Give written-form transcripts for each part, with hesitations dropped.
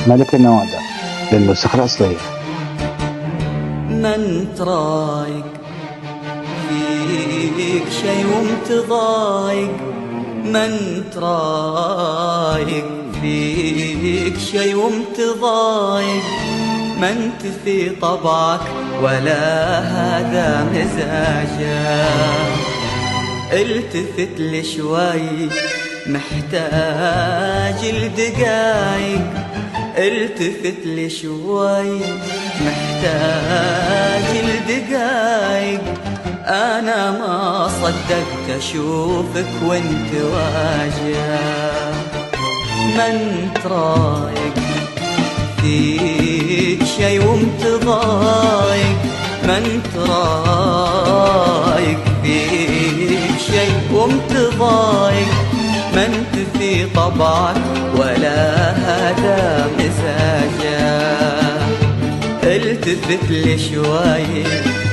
ملك النوادر للنسخة الأصلية. من ترايق فيك شي ومتضايق، من ترايق فيك شي ومتضايق، ما انت في طبعك ولا هذا مزاجك. التفت لي شوي محتاج الدقايق، التفت لي شوي محتاج الدقايق. أنا ما صدقت أشوفك وانت واجه. من ترايق فيك شي ومتضايق، من ترايق فيك شي ومتضايق، ما انت في طبعك ولا هذا مزاجك. التفت لي شوي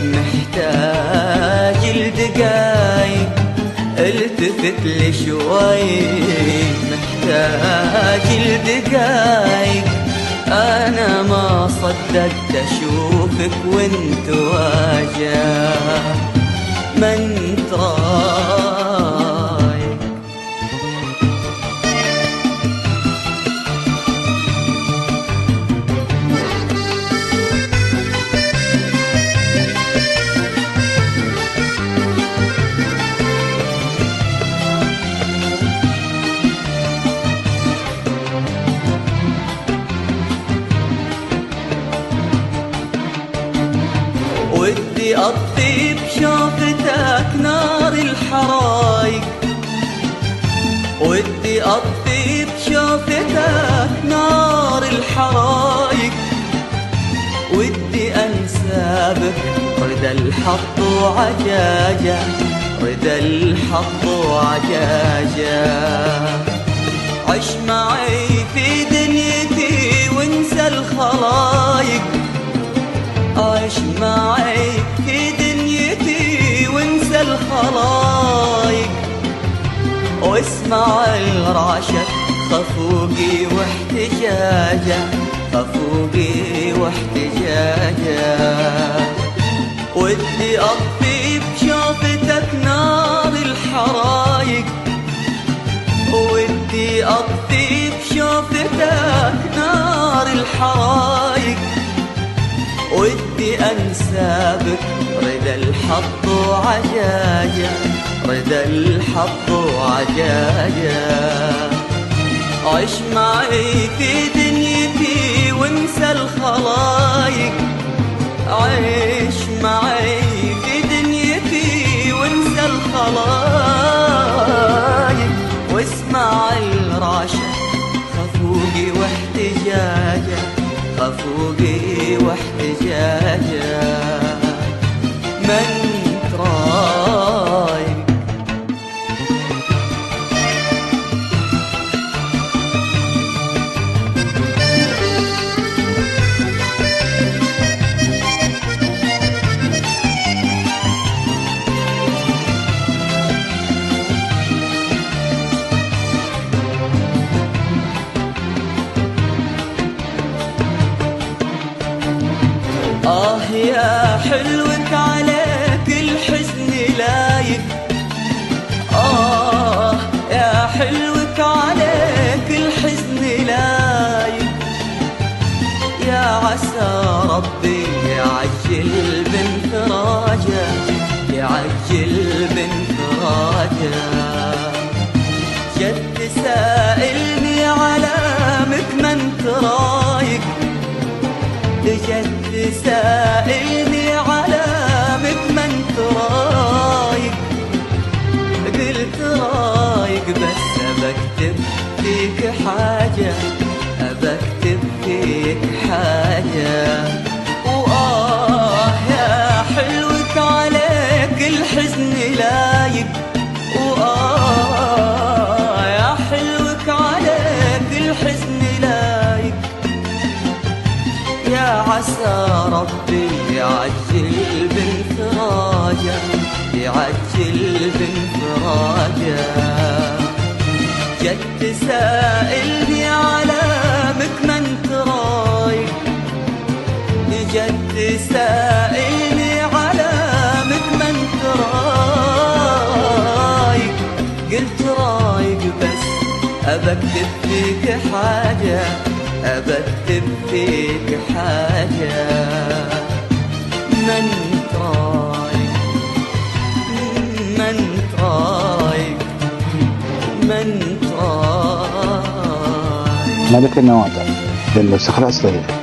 محتاج الدقايق، التفت لي شوي محتاج الدقايق. أنا ما صدقت أشوفك وانت واجه. من ترايق ودي أطفي بشوفتك نار الحرايق، ودي أطفي بشوفتك نار الحرايق. ودي أنسى بك رد الحظ وعجاجة، رد الحظ وعجاجة. عش معي في دنيتي وانسى الخلايق، عيش معي في دنيتي وانسى الخلايق. واسمع الرعشة خفوقي واحتجاجه، خفوقي واحتجاجه. ودي أطفي بشوفتك نار الحرايق، ودي أطفي بشوفتك نار الحرايق. ودي أنسى بك رضا الحظ وعجاجة، رضا الحظ وعجاجة. عش معي في دنيتي وانسى الخلايق، عيش معي في دنيتي وانسى الخلايق. واسمع الرعشة خفوقي واحتجاجة، خفوقي واحتجاجه. من ترايق يا حلوك عليك الحزن لايق، يا حلوك عليك الحزن لايق. يا عسى ربي يعجل بانفراجه، يعجل بانفراجه. جد سائلني علامك من ترايق، جد سائلني علامك من ترايق. قلت رايق بس بكتب فيك حاجة، بكتب فيك حاجة. يا حلوك عليك الحزن لايق، يا حلوك عليك الحزن لايق. يا عسى ربي يعجل بانفراجه، يعجل بانفراجه. جد سائلني علامك من ترى جد تسائلني علامك ما انت رايق، قلت رايق بس أبكتب فيك حاجة، أبكتب فيك حاجة. ما انت رايق ما انت رايق ما انت رايق. ملك النوادر للنسخة الأصلية.